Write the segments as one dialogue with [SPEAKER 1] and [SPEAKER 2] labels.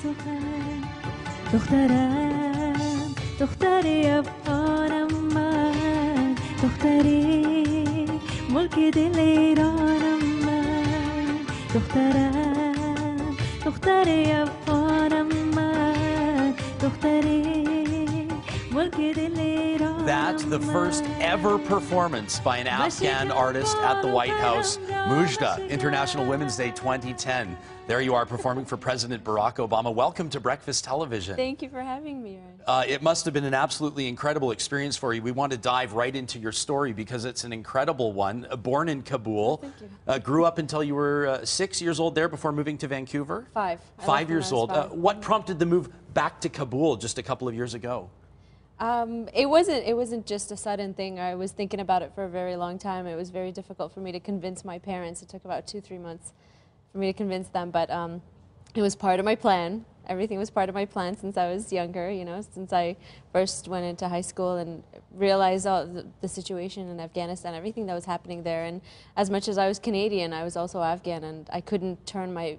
[SPEAKER 1] سخن دخترم دختری افغانم من دختری ملک دل ایرانم من دخترم دختری افغانم من دختری ملک دل ایرانم.
[SPEAKER 2] That's the first ever performance by an Afghan artist at the White House. Mozhdah, International Women's Day 2010. There you are performing for President Barack Obama. Welcome to Breakfast Television.
[SPEAKER 3] Thank you for having me, Aaron.
[SPEAKER 2] It must have been an absolutely incredible experience for you. We want to dive right into your story because it's an incredible one. Born in Kabul,
[SPEAKER 3] Thank you.
[SPEAKER 2] Grew up until you were 6 years old there before moving to Vancouver?
[SPEAKER 3] 5.
[SPEAKER 2] 5 years old. What prompted the move back to Kabul just a couple of years ago?
[SPEAKER 3] It wasn't just a sudden thing. I was thinking about it for a very long time. It was very difficult for me to convince my parents. It took about 2-3 months for me to convince them, but it was part of my plan. Everything was part of my plan since I was younger, you know, since I first went into high school and realized all the situation in Afghanistan, everything that was happening there. And as much as I was Canadian, I was also Afghan, and I couldn't turn my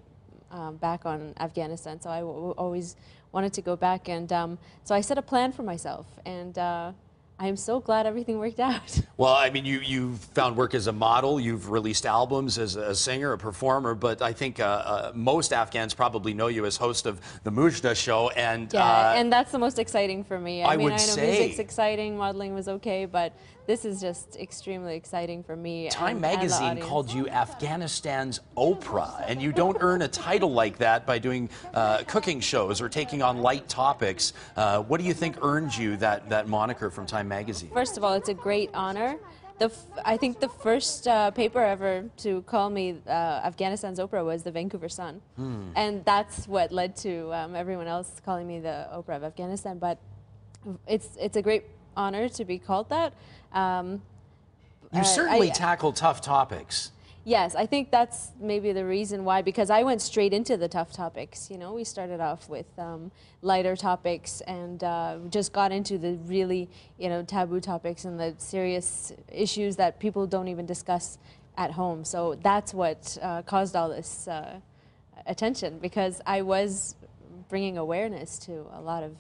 [SPEAKER 3] back on Afghanistan, so I always wanted to go back, and so I set a plan for myself, and I'm so glad everything worked out.
[SPEAKER 2] Well, I mean, you've found work as a model, you've released albums as a singer, a performer, but I think most Afghans probably know you as host of the Mozhdah show, and
[SPEAKER 3] yeah, and that's the most exciting for me. I mean,
[SPEAKER 2] would
[SPEAKER 3] I know
[SPEAKER 2] say
[SPEAKER 3] music's exciting, modeling was okay, but this is just extremely exciting for me.
[SPEAKER 2] Time magazine called you Afghanistan's Oprah, and you don't earn a title like that by doing cooking shows or taking on light topics. What do you think earned you that moniker from Time magazine?
[SPEAKER 3] First of all, it's a great honor. I think the first paper ever to call me Afghanistan's Oprah was the Vancouver Sun. And that's what led to everyone else calling me the Oprah of Afghanistan. But it's a great honor to be called that.
[SPEAKER 2] You certainly tackle tough topics.
[SPEAKER 3] Yes, I think that's maybe the reason why, because I went straight into the tough topics. You know, we started off with lighter topics and just got into the really, you know, taboo topics and the serious issues that people don't even discuss at home. So that's what caused all this attention, because I was bringing awareness to a lot of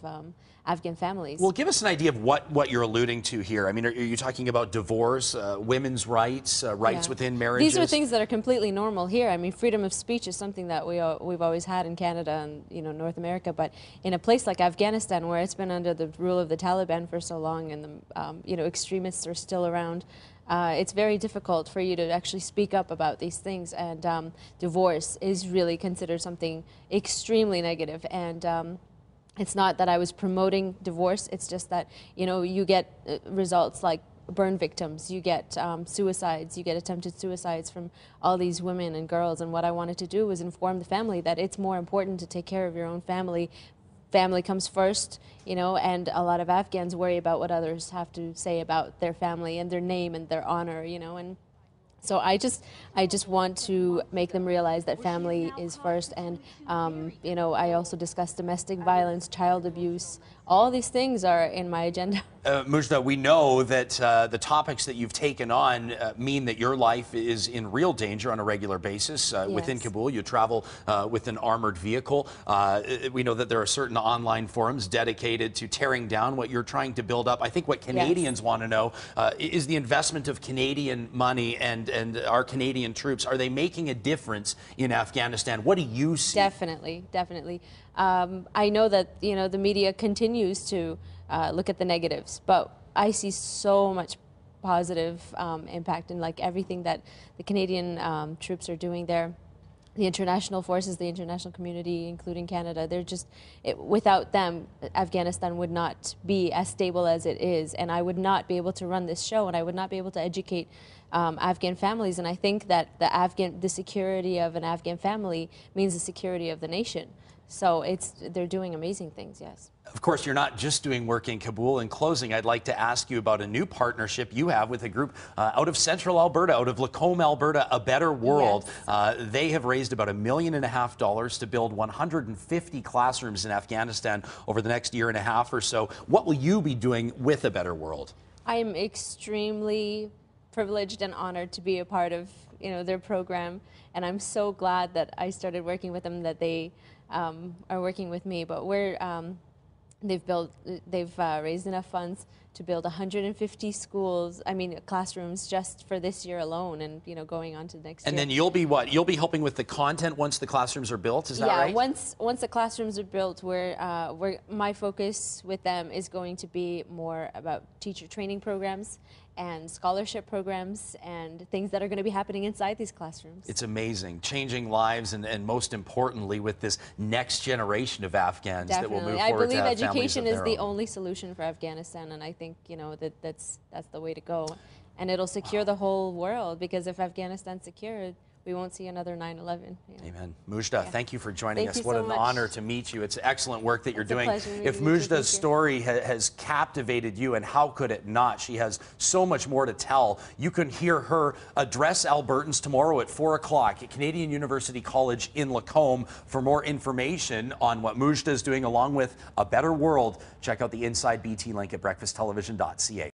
[SPEAKER 3] Afghan families.
[SPEAKER 2] Well, give us an idea of what you're alluding to here. I mean, are you talking about divorce, women's rights, rights within marriages?
[SPEAKER 3] These are things that are completely normal here. I mean, freedom of speech is something that we've always had in Canada and, you know, North America, but in a place like Afghanistan, where it's been under the rule of the Taliban for so long, and the you know, extremists are still around, it's very difficult for you to actually speak up about these things, and divorce is really considered something extremely negative. And it's not that I was promoting divorce, it's just that, you know, you get results like burn victims, you get suicides, you get attempted suicides from all these women and girls, and what I wanted to do was inform the family that it's more important to take care of your own family. Family comes first, you know, and a lot of Afghans worry about what others have to say about their family and their name and their honor, you know, and so I just want to make them realize that family is first. And you know, I also discuss domestic violence, child abuse. All these things are in my agenda.
[SPEAKER 2] Mozhdah, we know that the topics that you've taken on mean that your life is in real danger on a regular basis. Within Kabul, you travel with an armored vehicle. We know that there are certain online forums dedicated to tearing down what you're trying to build up. I think what Canadians want to know is the investment of Canadian money and our Canadian troops. Are they making a difference in Afghanistan? What do you see?
[SPEAKER 3] Definitely, definitely. I know that, you know, the media continues to look at the negatives, but I see so much positive impact in like everything that the Canadian troops are doing there. The international forces, the international community, including Canada, they're just, without them, Afghanistan would not be as stable as it is, and I would not be able to run this show, and I would not be able to educate Afghan families. And I think that the security of an Afghan family means the security of the nation. So they're doing amazing things, yes.
[SPEAKER 2] Of course, you're not just doing work in Kabul. In closing, I'd like to ask you about a new partnership you have with a group out of central Alberta, out of Lacombe, Alberta, A Better World.
[SPEAKER 3] Yes.
[SPEAKER 2] They have raised about $1.5 million to build 150 classrooms in Afghanistan over the next year and a half or so. What will you be doing with A Better World?
[SPEAKER 3] I'm extremely privileged and honored to be a part of, you know, their program, and I'm so glad that I started working with them, that they are working with me. But they've raised enough funds to build 150 schools, classrooms just for this year alone, and going on to next year.
[SPEAKER 2] And then you'll be what? You'll be helping with the content once the classrooms are built, is that right?
[SPEAKER 3] Yeah, once the classrooms are built, my focus with them is going to be more about teacher training programs and scholarship programs and things that are going to be happening inside these classrooms.
[SPEAKER 2] It's amazing, changing lives, and most importantly with this next generation of Afghans that will move forward.
[SPEAKER 3] I believe
[SPEAKER 2] to have
[SPEAKER 3] education is the
[SPEAKER 2] own.
[SPEAKER 3] only solution for Afghanistan, and I think that's the way to go, and it'll secure the whole world, because if Afghanistan's secure, we won't see another 9/11.
[SPEAKER 2] Amen. Mujhdah, thank you for joining us. What an honor to meet you. It's excellent work that you're doing. If Mojdah's story has captivated you, and how could it not? She has so much more to tell. You can hear her address Albertans tomorrow at 4 o'clock at Canadian University College in Lacombe. For more information on what Mojdah's doing along with A Better World, check out the Inside BT link at breakfasttelevision.ca.